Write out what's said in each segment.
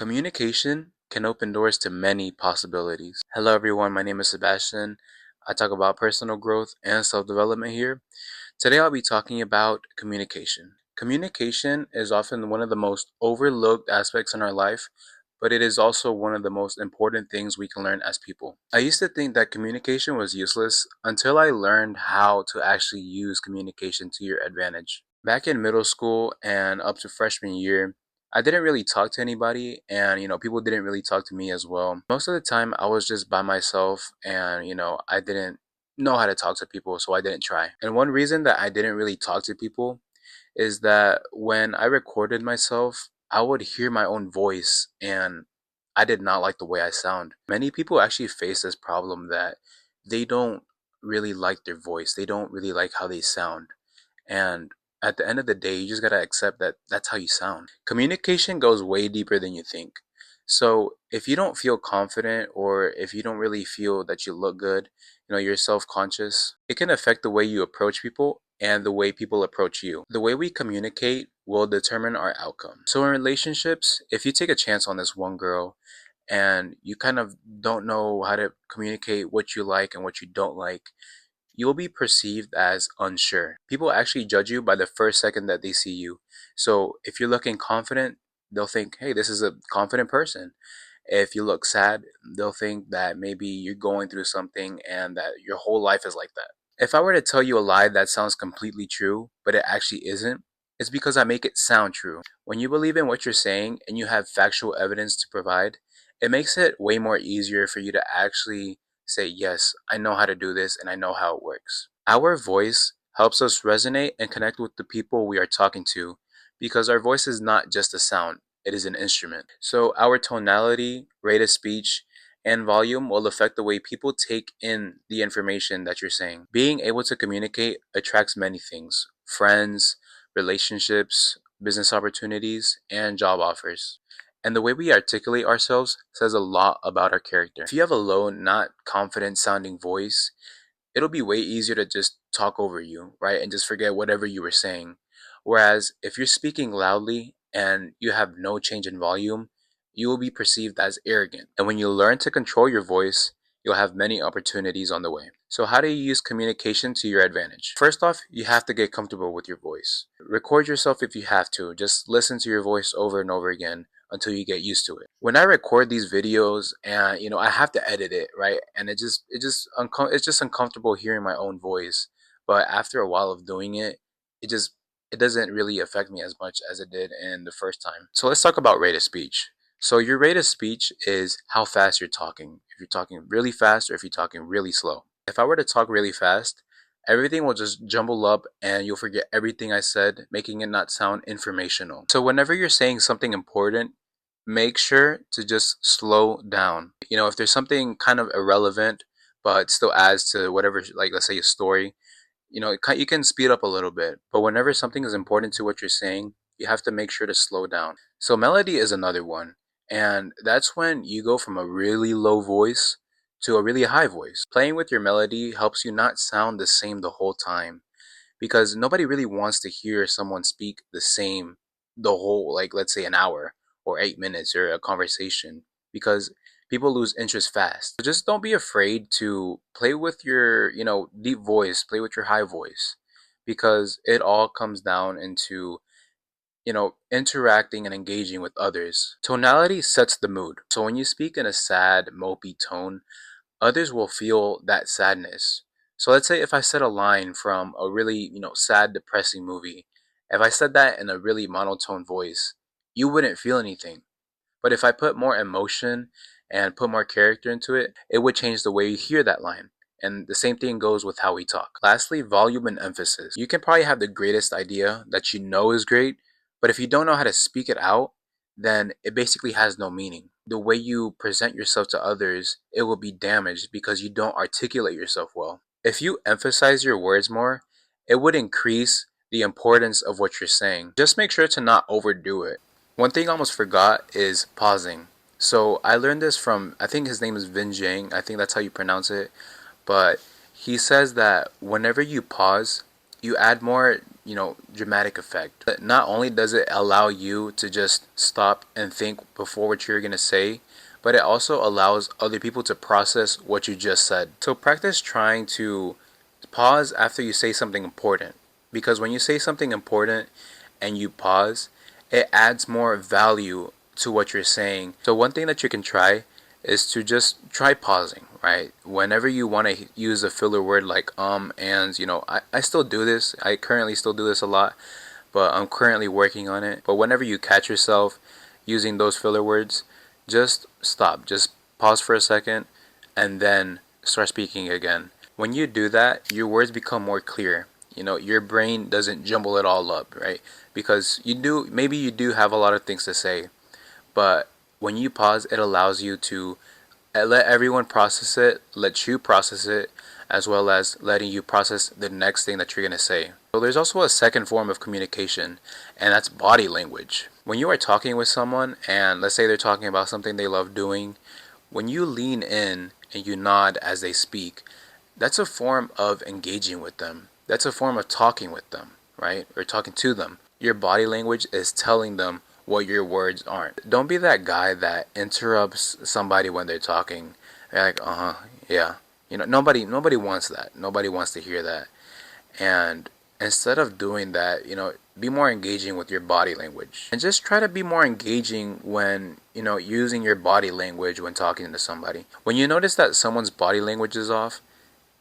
Communication can open doors to many possibilities. Hello, everyone. My name is Sebastian. I talk about personal growth and self development here. Today, I'll be talking about communication. Communication is often one of the most overlooked aspects in our life, but it is also one of the most important things we can learn as people. I used to think that communication was useless until I learned how to actually use communication to your advantage. Back in middle school and up to freshman year, I didn't really talk to anybody, and people didn't really talk to me as well. Most of the time, I was just by myself, and I didn't know how to talk to people, so I didn't try. And one reason that I didn't really talk to people is that when I recorded myself, I would hear my own voice, and I did not like the way I sound. Many people actually face this problem that they don't really like their voice, they don't really like how they sound. And at the end of the day, you just gotta accept that that's how you sound. Communication goes way deeper than you think. So if you don't feel confident, or if you don't really feel that you look good, you're self conscious, it can affect the way you approach people and the way people approach you. The way we communicate will determine our outcome. So in relationships, if you take a chance on this one girl and you kind of don't know how to communicate what you like and what you don't like, you'll be perceived as unsure. People actually judge you by the first second that they see you. So if you're looking confident, they'll think, hey, this is a confident person. If you look sad, they'll think that maybe you're going through something and that your whole life is like that. If I were to tell you a lie that sounds completely true, but it actually isn't, it's because I make it sound true. When you believe in what you're saying and you have factual evidence to provide, it makes it way more easier for you to actually say, yes, I know how to do this and I know how it works. Our voice helps us resonate and connect with the people we are talking to, because our voice is not just a sound, it is an instrument. So our tonality, rate of speech, and volume will affect the way people take in the information that you're saying. Being able to communicate attracts many things: friends, relationships, business opportunities, and job offers. And the way we articulate ourselves says a lot about our character. If you have a low, not confident sounding voice, it'll be way easier to just talk over you, right? And just forget whatever you were saying. Whereas if you're speaking loudly and you have no change in volume, you will be perceived as arrogant. And when you learn to control your voice, you'll have many opportunities on the way. So, how do you use communication to your advantage? First off, you have to get comfortable with your voice. Record yourself if you have to. Just listen to your voice over and over again until you get used to it. When I record these videos and I have to edit it, right? And it's just uncomfortable hearing my own voice. But after a while of doing it, it just it doesn't really affect me as much as it did in the first time. So let's talk about rate of speech. So your rate of speech is how fast you're talking. If you're talking really fast or if you're talking really slow. If I were to talk really fast, everything will just jumble up and you'll forget everything I said, making it not sound informational. So whenever you're saying something important, make sure to just slow down. If there's something kind of irrelevant but still adds to whatever, like let's say a story, you can speed up a little bit. But whenever something is important to what you're saying, you have to make sure to slow down. So melody is another one, and that's when you go from a really low voice to a really high voice. Playing with your melody helps you not sound the same the whole time, because nobody really wants to hear someone speak the same the whole, like let's say an hour or 8 minutes or a conversation, because people lose interest fast. So just don't be afraid to play with your deep voice, play with your high voice, because it all comes down into interacting and engaging with others. Tonality sets the mood. So when you speak in a sad, mopey tone, others will feel that sadness. So let's say if I said a line from a really, sad, depressing movie, if I said that in a really monotone voice, you wouldn't feel anything. But if I put more emotion and put more character into it, it would change the way you hear that line. And the same thing goes with how we talk. Lastly, volume and emphasis. You can probably have the greatest idea that you know is great, but if you don't know how to speak it out, then it basically has no meaning. The way you present yourself to others, it will be damaged because you don't articulate yourself well. If you emphasize your words more, it would increase the importance of what you're saying. Just make sure to not overdo it. One thing I almost forgot is pausing. So I learned this from, I think his name is Vin Jang. I think that's how you pronounce it. But he says that whenever you pause, you add more dramatic effect. But not only does it allow you to just stop and think before what you're going to say, but it also allows other people to process what you just said. So practice trying to pause after you say something important, because when you say something important and you pause, it adds more value to what you're saying. So one thing that you can try is to just try pausing, right? Whenever you want to use a filler word like and, I still do this. I currently still do this a lot, but I'm currently working on it. But whenever you catch yourself using those filler words, just stop. Just pause for a second and then start speaking again. When you do that, your words become more clear. Your brain doesn't jumble it all up, right? Because maybe you do have a lot of things to say, but when you pause, it allows you to let everyone process it, let you process it, as well as letting you process the next thing that you're going to say. So there's also a second form of communication, and that's body language. When you are talking with someone, and let's say they're talking about something they love doing, when you lean in and you nod as they speak, that's a form of engaging with them. That's a form of talking with them, right? Or talking to them. Your body language is telling them what your words aren't. Don't be that guy that interrupts somebody when they're talking. They're like, yeah. Nobody wants that. Nobody wants to hear that. And instead of doing that, be more engaging with your body language. And just try to be more engaging when, using your body language when talking to somebody. When you notice that someone's body language is off,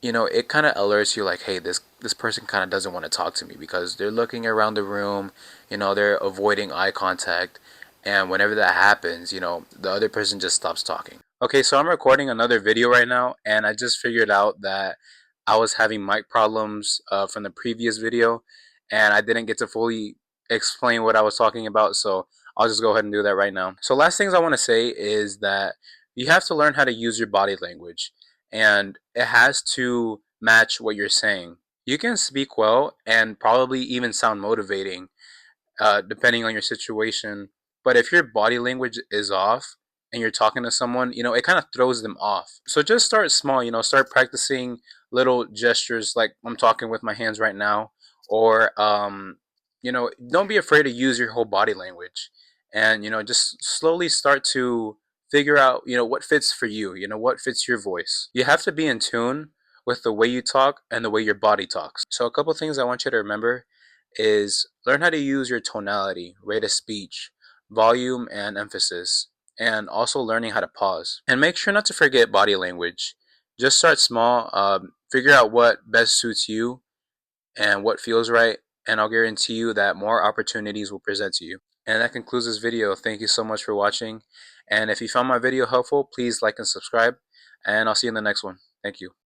it kind of alerts you like, hey, this person kind of doesn't want to talk to me because they're looking around the room, they're avoiding eye contact. And whenever that happens, the other person just stops talking. Okay, so I'm recording another video right now, and I just figured out that I was having mic problems from the previous video, and I didn't get to fully explain what I was talking about, so I'll just go ahead and do that right now. So last things I want to say is that you have to learn how to use your body language, and it has to match what you're saying. You can speak well and probably even sound motivating, depending on your situation. But if your body language is off and you're talking to someone, it kind of throws them off. So just start small, start practicing little gestures like I'm talking with my hands right now. Or, don't be afraid to use your whole body language. And, just slowly start to figure out, what fits for you, what fits your voice. You have to be in tune with the way you talk and the way your body talks. So, a couple things I want you to remember is learn how to use your tonality, rate of speech, volume, and emphasis, and also learning how to pause. And make sure not to forget body language. Just start small, figure out what best suits you and what feels right, and I'll guarantee you that more opportunities will present to you. And that concludes this video. Thank you so much for watching. And if you found my video helpful, please like and subscribe, and I'll see you in the next one. Thank you.